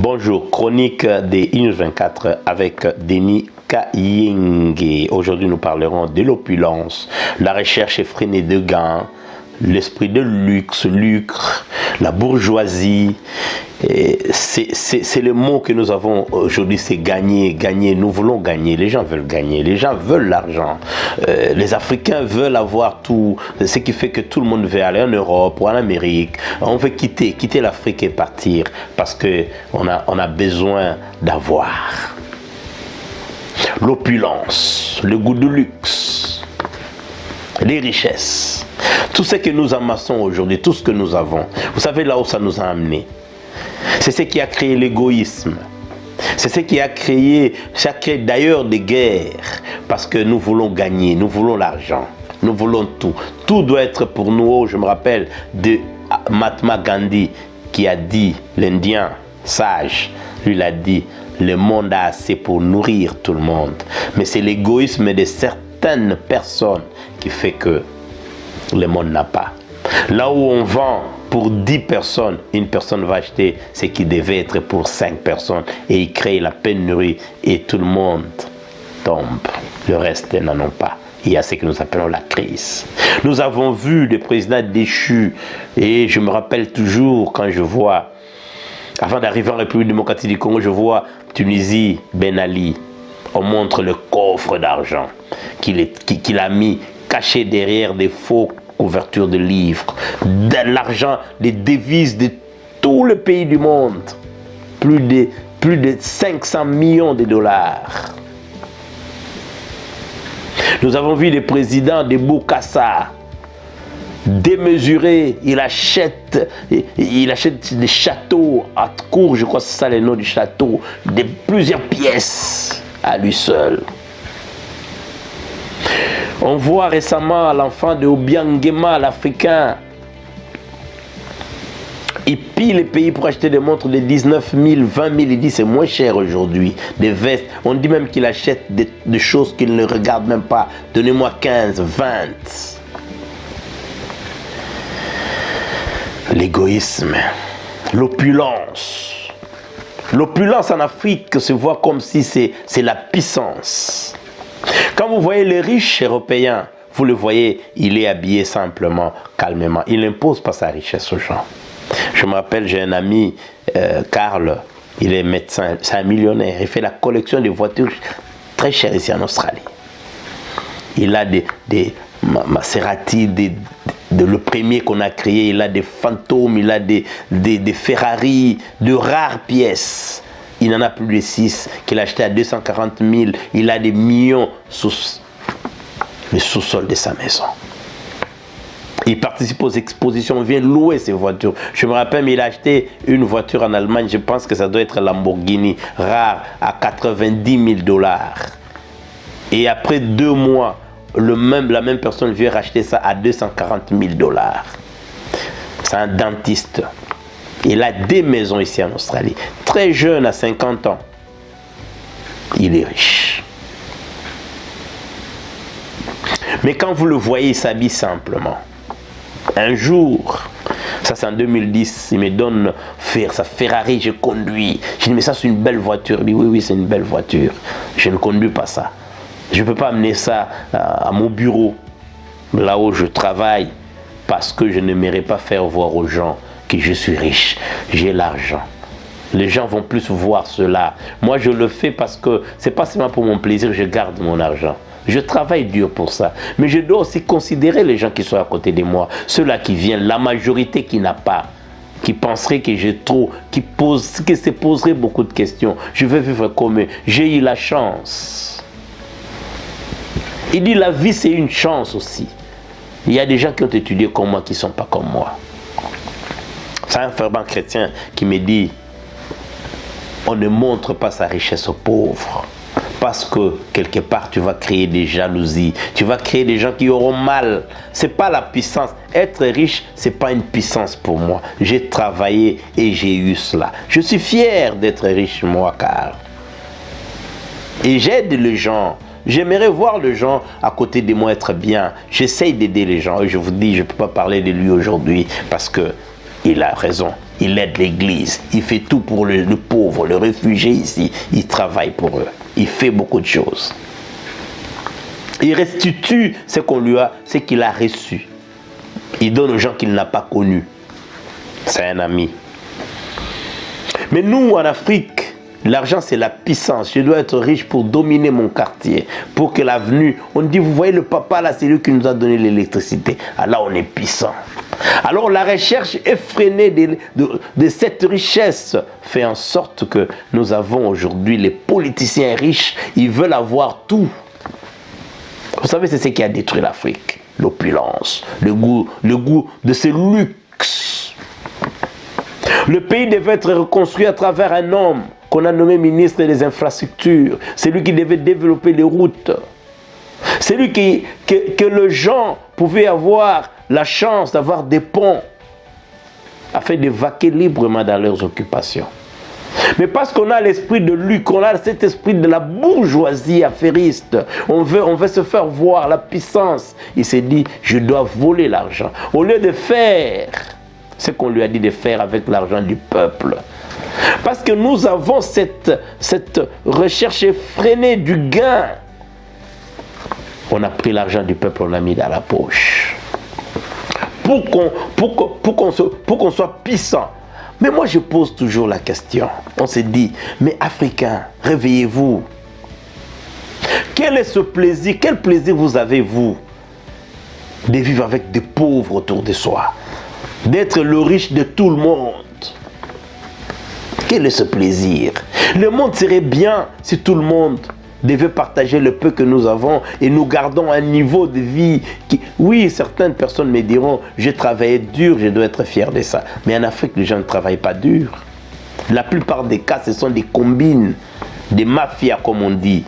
Bonjour, chronique des News 24 avec Denis Kayenge. Aujourd'hui, nous parlerons de l'opulence, la recherche effrénée de gains, l'esprit de luxe, lucre, la bourgeoisie. C'est le mot que nous avons aujourd'hui, c'est gagner, gagner. Nous voulons gagner, les gens veulent gagner, les gens veulent l'argent. Les Africains veulent avoir tout, ce qui fait que tout le monde veut aller en Europe ou en Amérique. On veut quitter l'Afrique et partir parce qu'on a besoin d'avoir l'opulence, le goût du luxe, les richesses. Tout ce que nous amassons aujourd'hui, tout ce que nous avons, vous savez là où ça nous a amené. C'est ce qui a créé l'égoïsme. C'est ce qui a créé d'ailleurs des guerres. Parce que nous voulons gagner, nous voulons l'argent, nous voulons tout. Tout doit être pour nous. Je me rappelle de Mahatma Gandhi qui a dit, l'Indien sage, lui l'a dit, le monde a assez pour nourrir tout le monde. Mais c'est l'égoïsme de certaines personnes qui fait que le monde n'a pas. Là où on vend pour 10 personnes, une personne va acheter ce qui devait être pour 5 personnes et il crée la pénurie et tout le monde tombe. Le reste n'en ont pas. Il y a ce que nous appelons la crise. Nous avons vu des présidents déchus et je me rappelle toujours quand je vois, avant d'arriver en République démocratique du Congo, je vois Tunisie, Ben Ali. On montre le coffre d'argent qu'il a mis caché derrière des faux couvertures de livres, de l'argent, des devises de tout le pays du monde. Plus de 500 millions de dollars. Nous avons vu des présidents de Bokassa démesurés. Il achète des châteaux à court, je crois que c'est ça le nom du château, de plusieurs pièces à lui seul. On voit récemment l'enfant de Obiangema, l'Africain. Il pille les pays pour acheter des montres de 19 000, 20 000. Il dit c'est moins cher aujourd'hui. Des vestes. On dit même qu'il achète des choses qu'il ne regarde même pas. Donnez-moi 15, 20. L'égoïsme, l'opulence. L'opulence en Afrique se voit comme si c'est la puissance. Quand vous voyez les riches européens, vous le voyez, il est habillé simplement, calmement. Il n'impose pas sa richesse aux gens. Je me rappelle, j'ai un ami, Karl, il est médecin, c'est un millionnaire. Il fait la collection des voitures très chères ici en Australie. Il a des Maserati, le premier qu'on a créé, il a des fantômes, il a des Ferrari, de rares pièces. Il en a plus de 6 qu'il a acheté à 240 000. Il a des millions sous le sous-sol de sa maison. Il participe aux expositions, il vient louer ses voitures. Je me rappelle, mais il a acheté une voiture en Allemagne, je pense que ça doit être Lamborghini, rare, à 90 000 dollars. Et après 2 mois, la même personne vient racheter ça à 240 000 dollars. C'est un dentiste. Il a des maisons ici en Australie. Très jeune, à 50 ans. Il est riche. Mais quand vous le voyez, il s'habille simplement. Un jour, ça c'est en 2010, il me donne sa Ferrari, je conduis. Je dis, mais ça c'est une belle voiture. Il dit, oui, c'est une belle voiture. Je ne conduis pas ça. Je ne peux pas amener ça à mon bureau, là où je travaille, parce que je n'aimerais pas faire voir aux gens que je suis riche, j'ai l'argent. Les gens vont plus voir cela. Moi, je le fais parce que c'est pas seulement pour mon plaisir, je garde mon argent. Je travaille dur pour ça. Mais je dois aussi considérer les gens qui sont à côté de moi. Ceux-là qui viennent, la majorité qui n'a pas, qui penserait que j'ai trop, qui se poserait beaucoup de questions. Je veux vivre comme eux. J'ai eu la chance. Il dit la vie, c'est une chance aussi. Il y a des gens qui ont étudié comme moi, qui ne sont pas comme moi. C'est un fervent chrétien qui me dit, on ne montre pas sa richesse aux pauvres. Parce que quelque part, tu vas créer des jalousies. Tu vas créer des gens qui auront mal. Ce n'est pas la puissance. Être riche, ce n'est pas une puissance pour moi. J'ai travaillé et j'ai eu cela. Je suis fier d'être riche, moi, car. Et j'aide les gens. J'aimerais voir les gens à côté de moi être bien. J'essaye d'aider les gens. Et je vous dis, je ne peux pas parler de lui aujourd'hui parce que Il a raison. Il aide l'église. Il fait tout pour le pauvre, le réfugié ici. Il travaille pour eux. Il fait beaucoup de choses. Il restitue ce qu'on lui a, ce qu'il a reçu. Il donne aux gens qu'il n'a pas connus. C'est un ami. Mais nous, en Afrique, l'argent, c'est la puissance. Je dois être riche pour dominer mon quartier. Pour que l'avenue... On dit, vous voyez le papa là, c'est lui qui nous a donné l'électricité. Alors on est puissant. Alors la recherche effrénée de cette richesse fait en sorte que nous avons aujourd'hui les politiciens riches. Ils veulent avoir tout. Vous savez, c'est ce qui a détruit l'Afrique. L'opulence, le goût de ce luxe. Le pays devait être reconstruit à travers un homme qu'on a nommé ministre des infrastructures. C'est lui qui devait développer les routes. C'est lui que les gens pouvaient avoir la chance d'avoir des ponts afin de vaquer librement dans leurs occupations. Mais parce qu'on a l'esprit de lui, qu'on a cet esprit de la bourgeoisie affairiste, on veut se faire voir la puissance. Il s'est dit, je dois voler l'argent. Au lieu de faire ce qu'on lui a dit de faire avec l'argent du peuple. Parce que nous avons cette recherche effrénée du gain. On a pris l'argent du peuple, on l'a mis dans la poche. Pour qu'on soit puissant. Mais moi, je pose toujours la question. On se dit, mais Africains, réveillez-vous. Quel est ce plaisir? Quel plaisir vous avez, vous, de vivre avec des pauvres autour de soi? D'être le riche de tout le monde? Quel est ce plaisir? Le monde serait bien si tout le monde devait partager le peu que nous avons et nous gardons un niveau de vie qui... Oui, certaines personnes me diront, j'ai travaillé dur, je dois être fier de ça. Mais en Afrique, les gens ne travaillent pas dur. La plupart des cas, ce sont des combines, des mafias, comme on dit.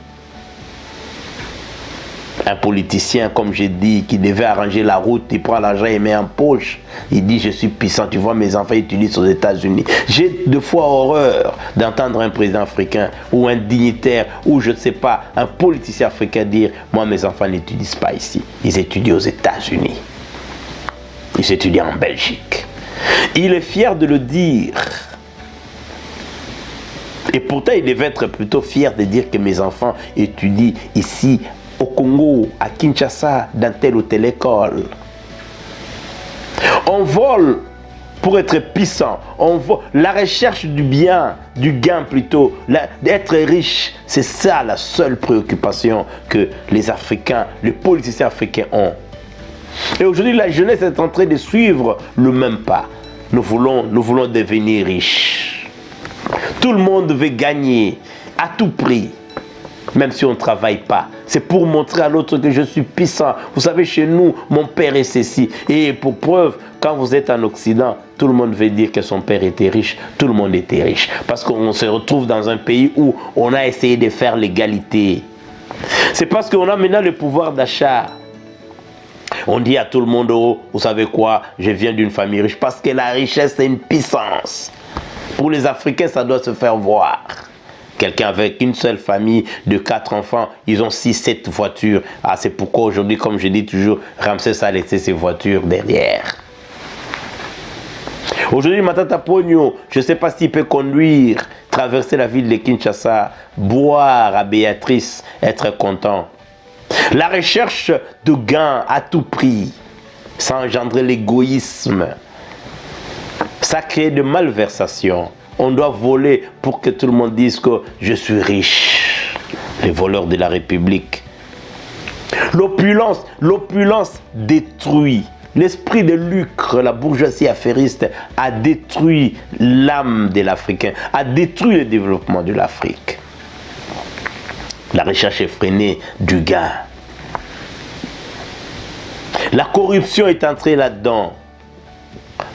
Un politicien, comme j'ai dit, qui devait arranger la route, il prend l'argent et met en poche. Il dit, je suis puissant, tu vois, mes enfants étudient aux États-Unis. J'ai deux fois horreur d'entendre un président africain ou un dignitaire ou je ne sais pas, un politicien africain dire, moi, mes enfants n'étudient pas ici. Ils étudient aux États-Unis. Ils étudient en Belgique. Il est fier de le dire. Et pourtant, il devait être plutôt fier de dire que mes enfants étudient ici au Congo, à Kinshasa, dans telle ou telle école. On vole pour être puissant. On vole. La recherche du bien, du gain plutôt, d'être riche, c'est ça la seule préoccupation que les Africains, les politiciens africains ont. Et aujourd'hui, la jeunesse est en train de suivre le même pas. Nous voulons devenir riches. Tout le monde veut gagner à tout prix. Même si on ne travaille pas. C'est pour montrer à l'autre que je suis puissant. Vous savez, chez nous, mon père est ceci. Et pour preuve, quand vous êtes en Occident, tout le monde veut dire que son père était riche. Tout le monde était riche. Parce qu'on se retrouve dans un pays où on a essayé de faire l'égalité. C'est parce qu'on a maintenant le pouvoir d'achat. On dit à tout le monde, oh, vous savez quoi, je viens d'une famille riche. Parce que la richesse, c'est une puissance. Pour les Africains, ça doit se faire voir. Quelqu'un avec une seule famille de 4 enfants, ils ont 6-7 voitures. Ah, c'est pourquoi aujourd'hui, comme je dis toujours, Ramsès a laissé ses voitures derrière. Aujourd'hui, Matata Pogno, je ne sais pas s'il peut conduire, traverser la ville de Kinshasa, boire à Béatrice, être content. La recherche de gains à tout prix, ça engendrer l'égoïsme. Ça crée de malversations. On doit voler pour que tout le monde dise que je suis riche. Les voleurs de la République. L'opulence détruit. L'esprit de lucre, la bourgeoisie affairiste a détruit l'âme de l'Africain, a détruit le développement de l'Afrique. La recherche effrénée du gain. La corruption est entrée là-dedans.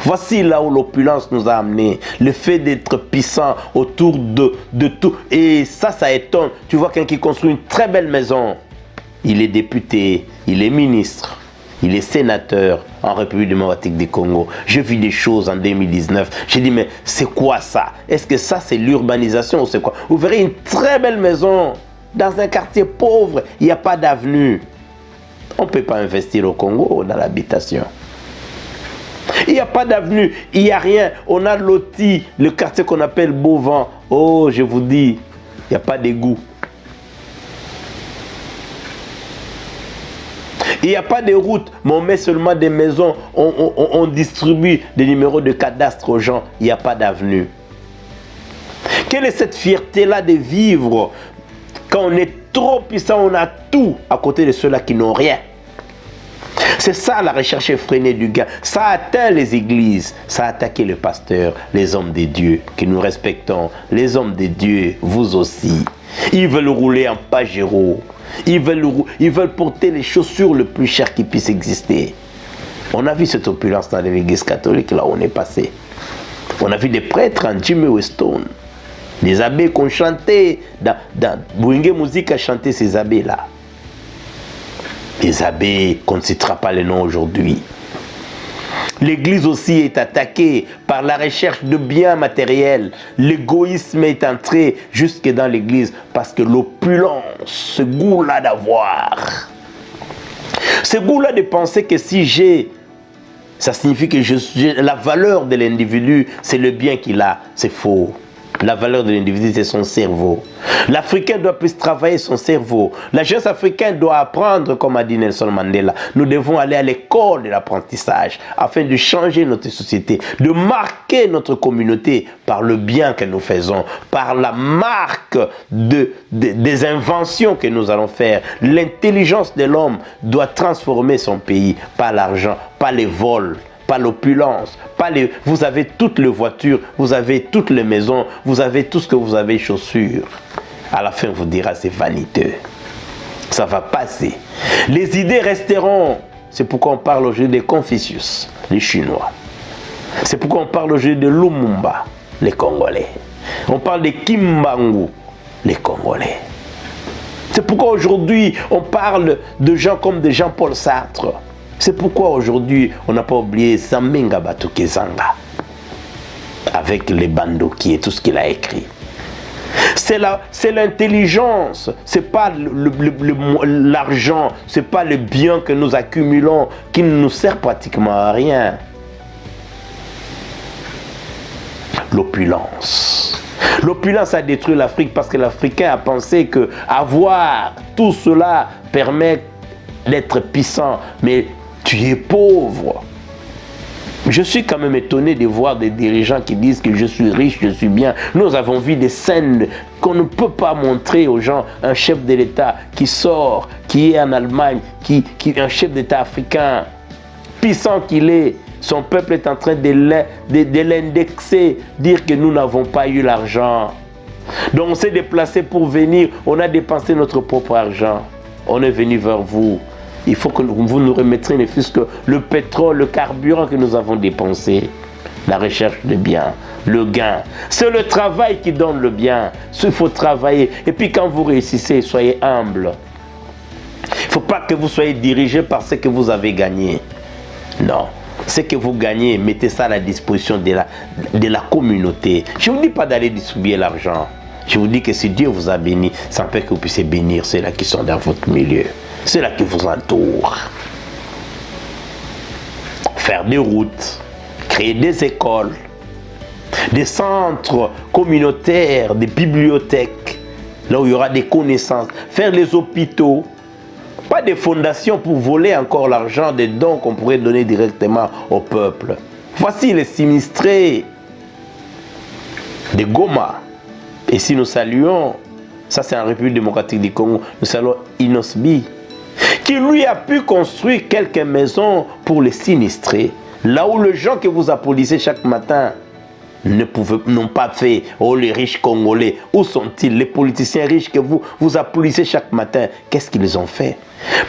Voici là où l'opulence nous a amenés. Le fait d'être puissant autour de tout. Et ça étonne. Tu vois quelqu'un qui construit une très belle maison. Il est député, il est ministre, il est sénateur en République démocratique du Congo. J'ai vu des choses en 2019. J'ai dit, mais c'est quoi ça? Est-ce que ça, c'est l'urbanisation ou c'est quoi? Vous verrez une très belle maison dans un quartier pauvre. Il n'y a pas d'avenue. On ne peut pas investir au Congo dans l'habitation. Il n'y a pas d'avenue, il n'y a rien. On a loti le quartier qu'on appelle Beauvent. Oh, je vous dis, il n'y a pas d'égout. Il n'y a pas de route, mais on met seulement des maisons, on distribue des numéros de cadastre aux gens. Il n'y a pas d'avenue. Quelle est cette fierté-là de vivre quand on est trop puissant, on a tout à côté de ceux-là qui n'ont rien? C'est ça la recherche effrénée du gain. Ça a atteint les églises, ça a attaqué le pasteur, les hommes de Dieu que nous respectons, les hommes de Dieu, vous aussi. Ils veulent rouler en Pajero. Ils veulent porter les chaussures les plus chères qui puissent exister. On a vu cette opulence dans l'église catholique, là où on est passé. On a vu des prêtres en Jimmy Weston. Des abbés qu'on chantait, dans Bouingue Musique a chanté ces abbés-là. Des abbés qu'on ne citera pas les noms aujourd'hui. L'église aussi est attaquée par la recherche de biens matériels. L'égoïsme est entré jusque dans l'église parce que l'opulence, ce goût-là d'avoir, ce goût-là de penser que si j'ai, ça signifie que la valeur de l'individu, c'est le bien qu'il a. C'est faux. La valeur de l'individu, c'est son cerveau. L'Africain doit plus travailler son cerveau. La jeunesse africaine doit apprendre, comme a dit Nelson Mandela. Nous devons aller à l'école de l'apprentissage afin de changer notre société, de marquer notre communauté par le bien que nous faisons, par la marque des inventions que nous allons faire. L'intelligence de l'homme doit transformer son pays, pas l'argent, pas les vols, pas l'opulence, vous avez toutes les voitures, vous avez toutes les maisons, vous avez tout ce que vous avez, chaussures. À la fin, on vous dira c'est vaniteux. Ça va passer. Les idées resteront. C'est pourquoi on parle aujourd'hui de Confucius, les Chinois. C'est pourquoi on parle aujourd'hui de Lumumba, les Congolais. On parle de Kimbangu, les Congolais. C'est pourquoi aujourd'hui, on parle de gens comme de Jean-Paul Sartre. C'est pourquoi aujourd'hui, on n'a pas oublié Zamenga Batukezanga avec les Bandoki et tout ce qu'il a écrit. C'est l'intelligence, c'est pas l'argent, c'est pas le bien que nous accumulons qui ne nous sert pratiquement à rien. L'opulence. L'opulence a détruit l'Afrique parce que l'Africain a pensé que avoir tout cela permet d'être puissant, mais tu es pauvre. Je suis quand même étonné de voir des dirigeants qui disent que je suis riche, je suis bien. Nous avons vu des scènes qu'on ne peut pas montrer aux gens. Un chef de l'État qui sort, qui est en Allemagne, qui un chef d'État africain, puissant qu'il est, son peuple est en train de l'indexer, dire que nous n'avons pas eu l'argent. Donc on s'est déplacé pour venir, on a dépensé notre propre argent. On est venu vers vous. Il faut que vous nous remettriez ne fût-ce que le pétrole, le carburant que nous avons dépensé. La recherche de bien, le gain. C'est le travail qui donne le bien. Il faut travailler. Et puis quand vous réussissez, soyez humble. Il ne faut pas que vous soyez dirigé par ce que vous avez gagné. Non. Ce que vous gagnez, mettez ça à la disposition de la communauté. Je ne vous dis pas d'aller distribuer l'argent. Je vous dis que si Dieu vous a béni, ça fait que vous puissiez bénir ceux-là qui sont dans votre milieu. Ceux-là qui vous entourent. Faire des routes, créer des écoles, des centres communautaires, des bibliothèques, là où il y aura des connaissances. Faire les hôpitaux, pas des fondations pour voler encore l'argent des dons qu'on pourrait donner directement au peuple. Voici les sinistrés de Goma. Et si nous saluons, ça c'est en République démocratique du Congo, nous saluons Inosbi, qui lui a pu construire quelques maisons pour les sinistrés. Là où les gens que vous applaudissez chaque matin n'ont pas fait. Oh, les riches Congolais, où sont-ils? Les politiciens riches que vous applaudissez chaque matin, qu'est-ce qu'ils ont fait?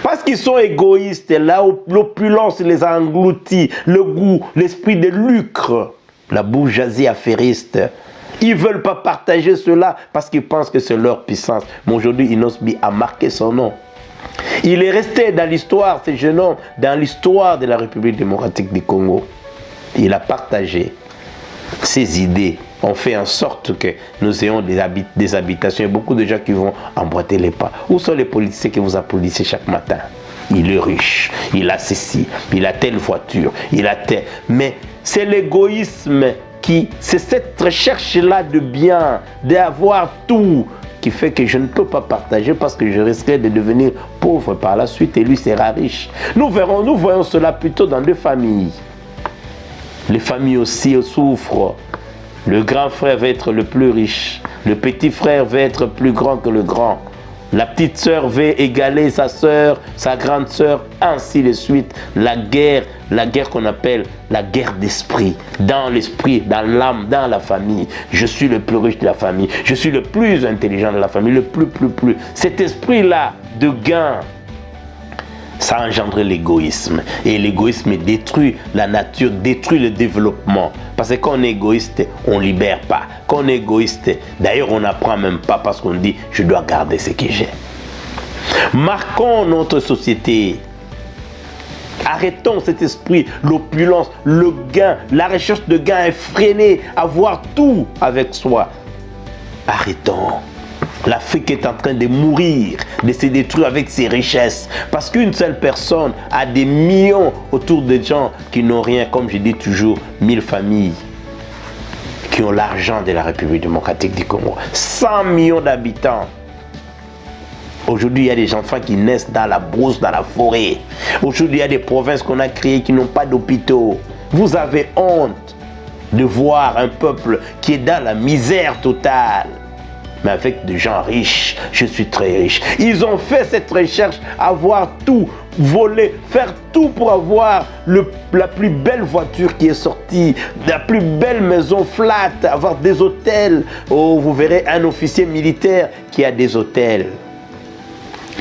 Parce qu'ils sont égoïstes, là où l'opulence les a engloutis, le goût, l'esprit de lucre, la bourgeoisie affairiste. Ils ne veulent pas partager cela parce qu'ils pensent que c'est leur puissance. Mais aujourd'hui, Inosbi a marqué son nom. Il est resté dans l'histoire, ce jeune homme, dans l'histoire de la République démocratique du Congo. Il a partagé ses idées. On fait en sorte que nous ayons des habitations. Il y a beaucoup de gens qui vont emboîter les pas. Où sont les politiciens que vous applaudissez chaque matin? il est riche, il a ceci, il a telle voiture, il a tel... Mais c'est l'égoïsme c'est cette recherche-là de bien, d'avoir tout, qui fait que je ne peux pas partager parce que je risquerais de devenir pauvre par la suite et lui sera riche. Nous voyons cela plutôt dans deux familles. Les familles aussi souffrent. Le grand frère va être le plus riche. Le petit frère va être plus grand que le grand. La petite sœur veut égaler sa sœur, sa grande sœur, ainsi de suite. La guerre qu'on appelle la guerre d'esprit. Dans l'esprit, dans l'âme, dans la famille. Je suis le plus riche de la famille. Je suis le plus intelligent de la famille. Le plus. Cet esprit-là de gain, ça a engendré l'égoïsme. Et l'égoïsme détruit la nature, détruit le développement. Parce que quand on est égoïste, on ne libère pas. Quand on est égoïste, d'ailleurs, on n'apprend même pas parce qu'on dit « je dois garder ce que j'ai ». Marquons notre société. Arrêtons cet esprit, l'opulence, le gain, la recherche de gain effrénée, avoir tout avec soi. Arrêtons. L'Afrique est en train de mourir, de se détruire avec ses richesses. Parce qu'une seule personne a des millions autour de gens qui n'ont rien, comme je dis toujours, 1000 familles qui ont l'argent de la République démocratique du Congo. 100 millions d'habitants. Aujourd'hui, il y a des enfants qui naissent dans la brousse, dans la forêt. Aujourd'hui, il y a des provinces qu'on a créées qui n'ont pas d'hôpitaux. Vous avez honte de voir un peuple qui est dans la misère totale. Mais avec des gens riches, je suis très riche. Ils ont fait cette recherche, avoir tout, voler, faire tout pour avoir la plus belle voiture qui est sortie, la plus belle maison flat, avoir des hôtels. Oh, vous verrez un officier militaire qui a des hôtels.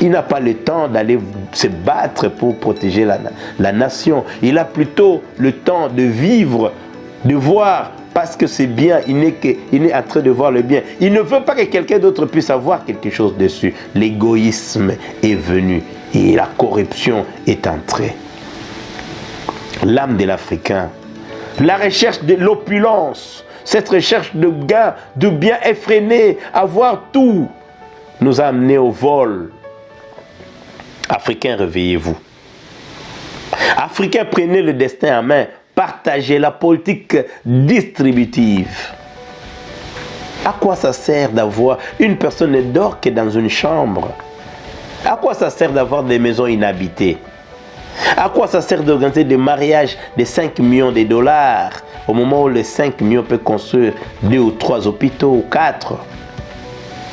Il n'a pas le temps d'aller se battre pour protéger la nation. Il a plutôt le temps de vivre, de voir. Parce que c'est bien, il est en train de voir le bien. Il ne veut pas que quelqu'un d'autre puisse avoir quelque chose dessus. L'égoïsme est venu et la corruption est entrée. L'âme de l'Africain, la recherche de l'opulence, cette recherche de gain, de bien effréné, avoir tout, nous a amenés au vol. Africains, réveillez-vous. Africains, prenez le destin en main. Partagez la politique distributive. À quoi ça sert d'avoir une personne ne dort que dans une chambre? À quoi ça sert d'avoir des maisons inhabitées? À quoi ça sert d'organiser des mariages de 5 millions de dollars au moment où les 5 millions peuvent construire 2 ou 3 hôpitaux ou 4?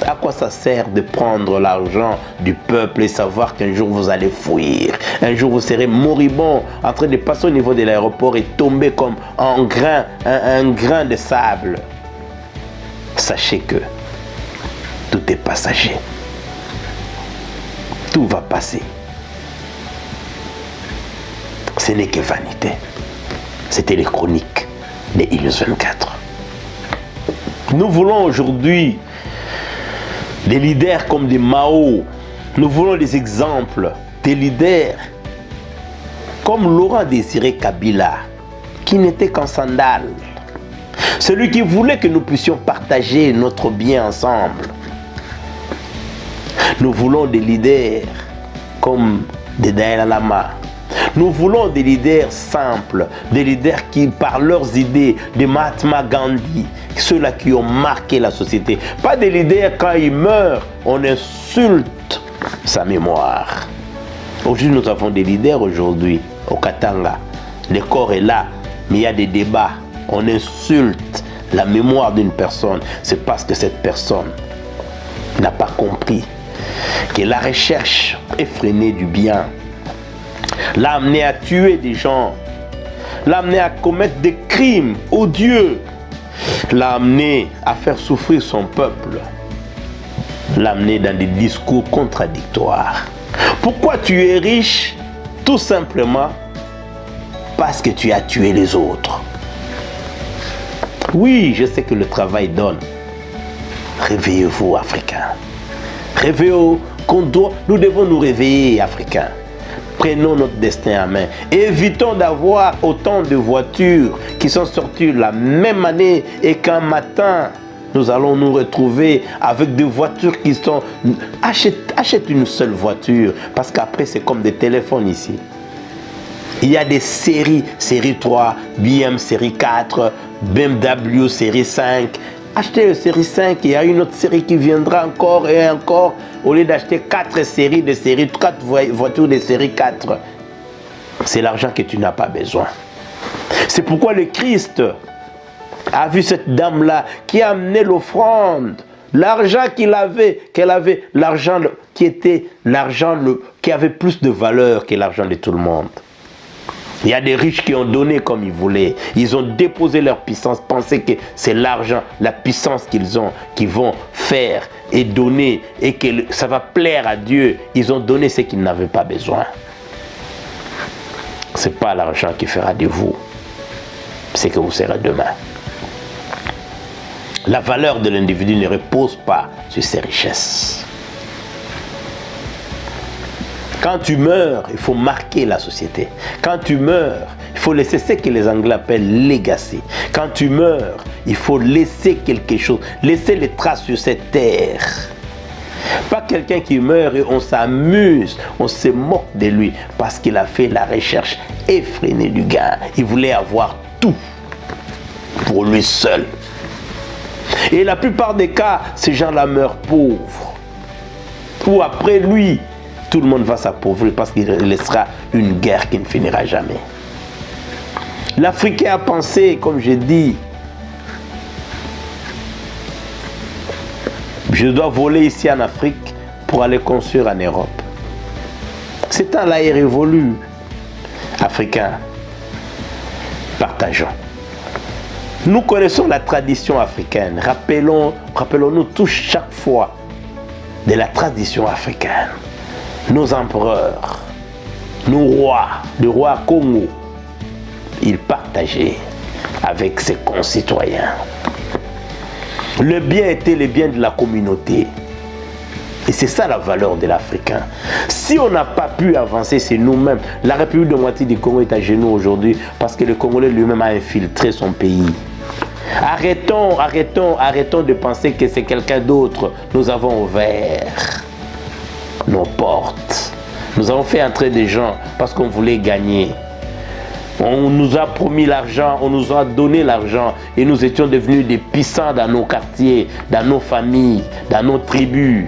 À quoi ça sert de prendre l'argent du peuple et savoir qu'un jour vous allez fuir? Un jour vous serez moribond en train de passer au niveau de l'aéroport et tomber comme un grain de sable. Sachez que tout est passager. Tout va passer. Ce n'est que vanité. C'était les chroniques de Illusion 24. Nous voulons aujourd'hui des leaders comme des Mao. Nous voulons des exemples des leaders comme Laurent Désiré Kabila, qui n'était qu'en sandales. Celui qui voulait que nous puissions partager notre bien ensemble. Nous voulons des leaders comme des Dalai Lama. Nous voulons des leaders simples, des leaders qui, par leurs idées, de Mahatma Gandhi, ceux-là qui ont marqué la société. Pas des leaders, quand ils meurent, on insulte sa mémoire. Aujourd'hui, nous avons des leaders aujourd'hui, au Katanga. Le corps est là, mais il y a des débats. On insulte la mémoire d'une personne. C'est parce que cette personne n'a pas compris que la recherche effrénée du bien l'a amené à tuer des gens, l'a amené à commettre des crimes odieux, l'a amené à faire souffrir son peuple, l'a amené dans des discours contradictoires. Pourquoi tu es riche? Tout simplement parce que tu as tué les autres. Oui, je sais que le travail donne. Réveillez-vous, Africains. Réveillez-vous, nous devons nous réveiller, Africains. Prenons notre destin en main. Évitons d'avoir autant de voitures qui sont sorties la même année et qu'un matin, nous allons nous retrouver avec des voitures qui sont... Achète une seule voiture, parce qu'après c'est comme des téléphones ici. Il y a des séries, série 3, BM série 4, BMW série 5. Achetez une série 5, il y a une autre série qui viendra encore et encore. Au lieu d'acheter 4 séries de série, 4 voitures de série 4. C'est l'argent que tu n'as pas besoin. C'est pourquoi le Christ a vu cette dame-là qui a amené l'offrande. L'argent qu'elle avait, l'argent qui était l'argent qui avait plus de valeur que l'argent de tout le monde. Il y a des riches qui ont donné comme ils voulaient. Ils ont déposé leur puissance, pensaient que c'est l'argent, la puissance qu'ils ont, qui vont faire et donner et que ça va plaire à Dieu. Ils ont donné ce qu'ils n'avaient pas besoin. Ce n'est pas l'argent qui fera de vous ce que vous serez demain. La valeur de l'individu ne repose pas sur ses richesses. Quand tu meurs, il faut marquer la société. Quand tu meurs, il faut laisser ce que les Anglais appellent legacy. Quand tu meurs, il faut laisser quelque chose, laisser les traces sur cette terre. Pas quelqu'un qui meurt et on s'amuse, on se moque de lui parce qu'il a fait la recherche effrénée du gain. Il voulait avoir tout pour lui seul. Et la plupart des cas, ces gens-là meurent pauvres. Ou après lui, tout le monde va s'appauvrir parce qu'il laissera une guerre qui ne finira jamais. L'Africain a pensé, comme j'ai dit, je dois voler ici en Afrique pour aller construire en Europe. Ce temps-là est révolu. Africains, partageons. Nous connaissons la tradition africaine. Rappelons-nous tous chaque fois de la tradition africaine. Nos empereurs, nos rois, le roi Congo, ils partageaient avec ses concitoyens. Le bien était le bien de la communauté. Et c'est ça la valeur de l'Africain. Si on n'a pas pu avancer, c'est nous-mêmes. La République démocratique du Congo est à genoux aujourd'hui parce que le Congolais lui-même a infiltré son pays. Arrêtons de penser que c'est quelqu'un d'autre. Nous avons ouvert nos portes. Nous avons fait entrer des gens parce qu'on voulait gagner. On nous a promis l'argent, on nous a donné l'argent et nous étions devenus des puissants dans nos quartiers, dans nos familles, dans nos tribus.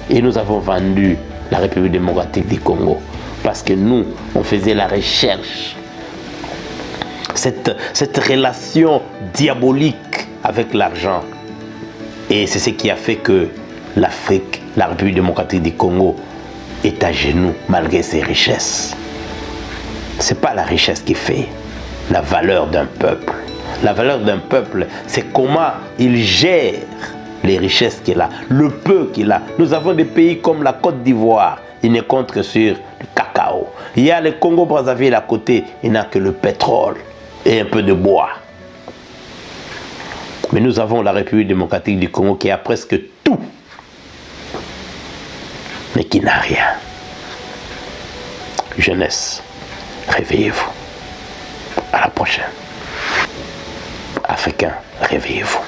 Et nous avons vendu la République démocratique du Congo parce que nous, on faisait la recherche. Cette relation diabolique avec l'argent. Et c'est ce qui a fait que l'Afrique, la République démocratique du Congo, est à genoux malgré ses richesses. Ce n'est pas la richesse qui fait la valeur d'un peuple. La valeur d'un peuple, c'est comment il gère les richesses qu'il a, le peu qu'il a. Nous avons des pays comme la Côte d'Ivoire, il ne compte que sur le cacao. Il y a le Congo-Brazzaville à côté, il n'a que le pétrole et un peu de bois. Mais nous avons la République démocratique du Congo qui a presque tout, mais qui n'a rien. Jeunesse, réveillez-vous. À la prochaine. Africains, réveillez-vous.